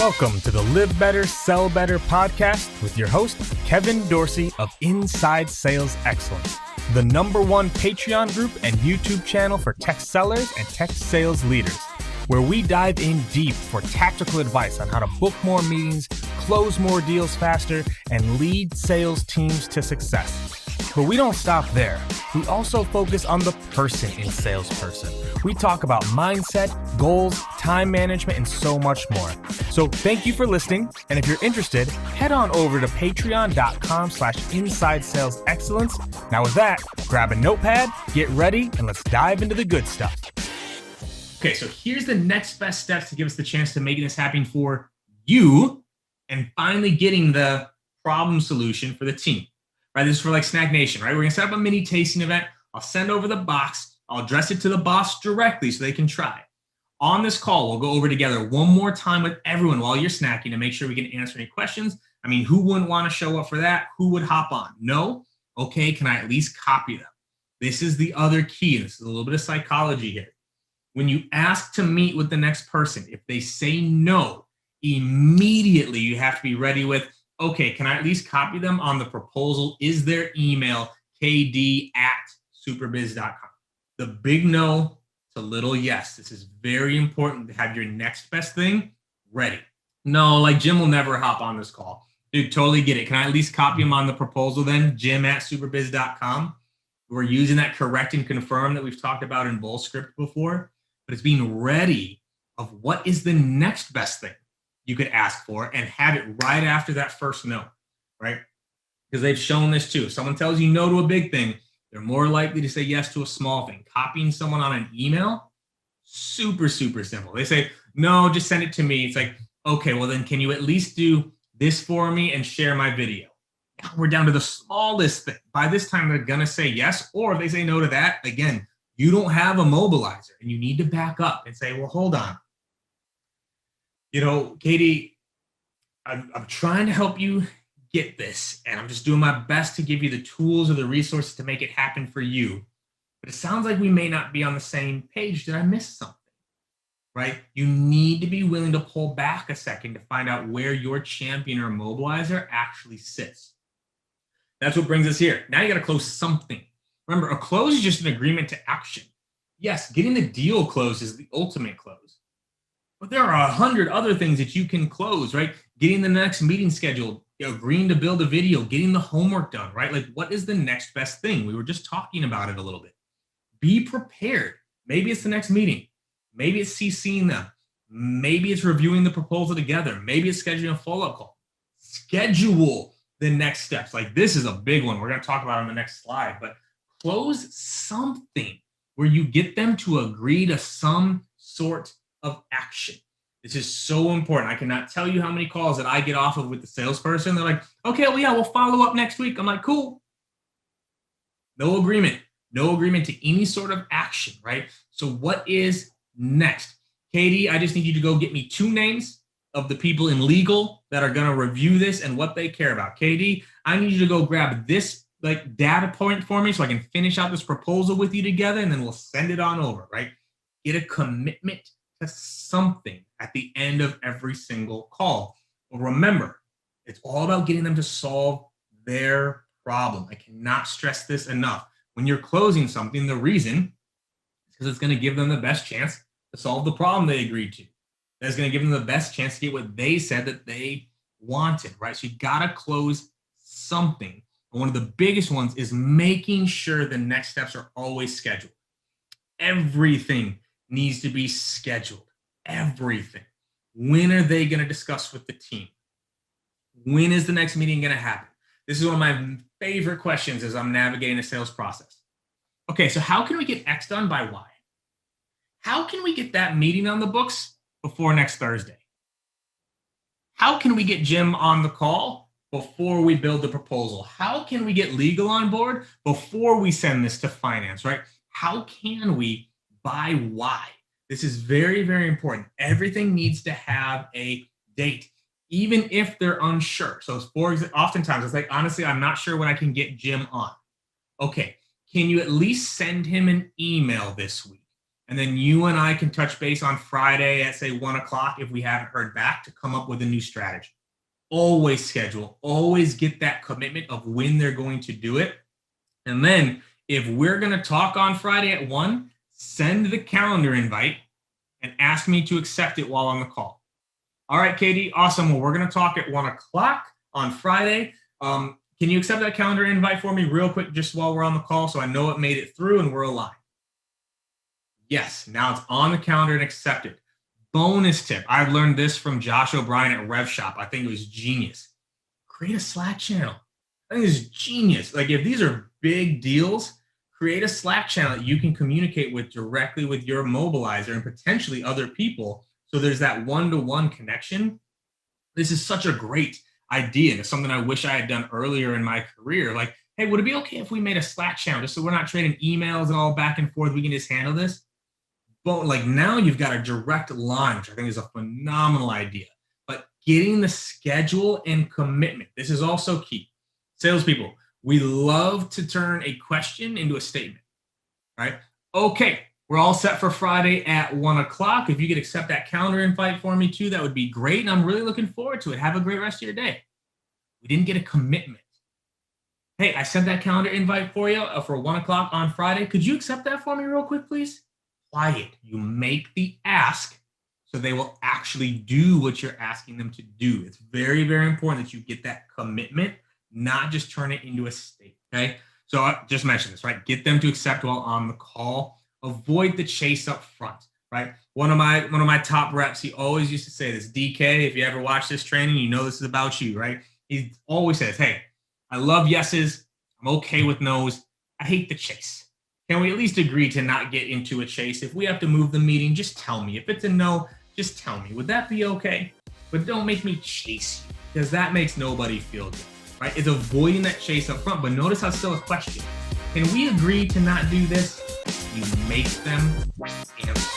Welcome to the Live Better, Sell Better podcast with your host, Kevin Dorsey of Inside Sales Excellence, the #1 Patreon group and YouTube channel for tech sellers and tech sales leaders, where we dive in deep for tactical advice on how to book more meetings, close more deals faster, and lead sales teams to success. But we don't stop there. We also focus on the person in salesperson. We talk about mindset, goals, time management, and so much more. So thank you for listening. And if you're interested, head on over to patreon.com/inside sales excellence. Now with that, grab a notepad, get ready, and let's dive into the good stuff. Okay, so here's the next best steps to give us the chance to making this happen for you and finally getting the problem solution for the team. Right, this is for like Snack Nation, right? We're gonna set up a mini tasting event. I'll send over the box. I'll address it to the boss directly so they can try. On this call, we'll go over together one more time with everyone while you're snacking to make sure we can answer any questions. I mean, who wouldn't want to show up for that? Who would hop on? No? Okay, can I at least copy them? This is the other key. This is a little bit of psychology here. When you ask to meet with the next person, if they say no, immediately you have to be ready with, okay, can I at least copy them on the proposal? Is their email kd@superbiz.com? The big no to little yes. This is very important to have your next best thing ready. No, like Jim will never hop on this call. Dude, totally get it. Can I at least copy him on the proposal then? Jim@superbiz.com. We're using that correct and confirm that we've talked about in Bull script before, but it's being ready of what is the next best thing you could ask for and have it right after that first no, right? Because they've shown this too. If someone tells you no to a big thing, they're more likely to say yes to a small thing. Copying someone on an email, super, super simple. They say, no, just send it to me. It's like, okay, well then can you at least do this for me and share my video? Now we're down to the smallest thing. By this time, they're gonna say yes, or if they say no to that, again, you don't have a mobilizer and you need to back up and say, well, hold on. You know, Katie, I'm trying to help you get this, and I'm just doing my best to give you the tools or the resources to make it happen for you. But it sounds like we may not be on the same page. Did I miss something? Right? You need to be willing to pull back a second to find out where your champion or mobilizer actually sits. That's what brings us here. Now you got to close something. Remember, a close is just an agreement to action. Yes, getting the deal closed is the ultimate close. But there are 100 other things that you can close, right? Getting the next meeting scheduled, agreeing to build a video, getting the homework done, right? Like, what is the next best thing? We were just talking about it a little bit. Be prepared. Maybe it's the next meeting. Maybe it's CCing them. Maybe it's reviewing the proposal together. Maybe it's scheduling a follow-up call. Schedule the next steps. Like, this is a big one. We're going to talk about it on the next slide, but close something where you get them to agree to some sort of action. This is so important. I cannot tell you how many calls that I get off of with the salesperson. They're like, okay, well, yeah, we'll follow up next week. I'm like, cool. No agreement to any sort of action, right? So what is next? Katie, I just need you to go get me 2 names of the people in legal that are going to review this and what they care about. Katie, I need you to go grab this like data point for me so I can finish out this proposal with you together, and then we'll send it on over, right? Get a commitment to something at the end of every single call. But remember, it's all about getting them to solve their problem. I cannot stress this enough. When you're closing something, the reason is because it's going to give them the best chance to solve the problem they agreed to. That's going to give them the best chance to get what they said that they wanted, right? So you got to close something. And one of the biggest ones is making sure the next steps are always scheduled. Everything needs to be scheduled. Everything. When are they going to discuss with the team? When is the next meeting going to happen? This is one of my favorite questions as I'm navigating a sales process. Okay, so how can we get X done by Y? How can we get that meeting on the books before next Thursday? How can we get Jim on the call before we build the proposal? How can we get legal on board before we send this to finance, right? How can we by why? This is very, very important. Everything needs to have a date, even if they're unsure. So for example, oftentimes it's like, honestly, I'm not sure when I can get Jim on. Okay, can you at least send him an email this week? And then you and I can touch base on Friday at, say, 1 o'clock if we haven't heard back, to come up with a new strategy. Always schedule, always get that commitment of when they're going to do it. And then if we're going to talk on Friday at 1, send the calendar invite and ask me to accept it while on the call. All right, Katie, awesome. Well, we're going to talk at 1 o'clock on Friday. Can you accept that calendar invite for me real quick just while we're on the call so I know it made it through and we're aligned? Yes, now it's on the calendar and accepted. Bonus tip. I've learned this from Josh O'Brien at RevShop. I think it was genius. Create a Slack channel. I think it's genius. Like, if these are big deals, create a Slack channel that you can communicate with directly with your mobilizer and potentially other people. So there's that one-to-one connection. This is such a great idea. And it's something I wish I had done earlier in my career. Like, hey, would it be okay if we made a Slack channel just so we're not trading emails and all back and forth? We can just handle this. But like, now you've got a direct line, which I think is a phenomenal idea. But getting the schedule and commitment, this is also key. Salespeople, we love to turn a question into a statement, right? Okay, we're all set for Friday at 1 o'clock. If you could accept that calendar invite for me too, that would be great. And I'm really looking forward to it. Have a great rest of your day. We didn't get a commitment. Hey, I sent that calendar invite for you for 1 o'clock on Friday. Could you accept that for me real quick, please? Quiet. You make the ask so they will actually do what you're asking them to do. It's very, very important that you get that commitment, not just turn it into a state. Okay. So I just mentioned this, right? Get them to accept while on the call. Avoid the chase up front, right? One of my top reps, he always used to say this. DK, if you ever watch this training, you know this is about you, right? He always says, hey, I love yeses. I'm okay with no's. I hate the chase. Can we at least agree to not get into a chase? If we have to move the meeting, just tell me. If it's a no, just tell me. Would that be okay? But don't make me chase you, because that makes nobody feel good, right? It's avoiding that chase up front. But notice how still a question. Can we agree to not do this? You make them answer.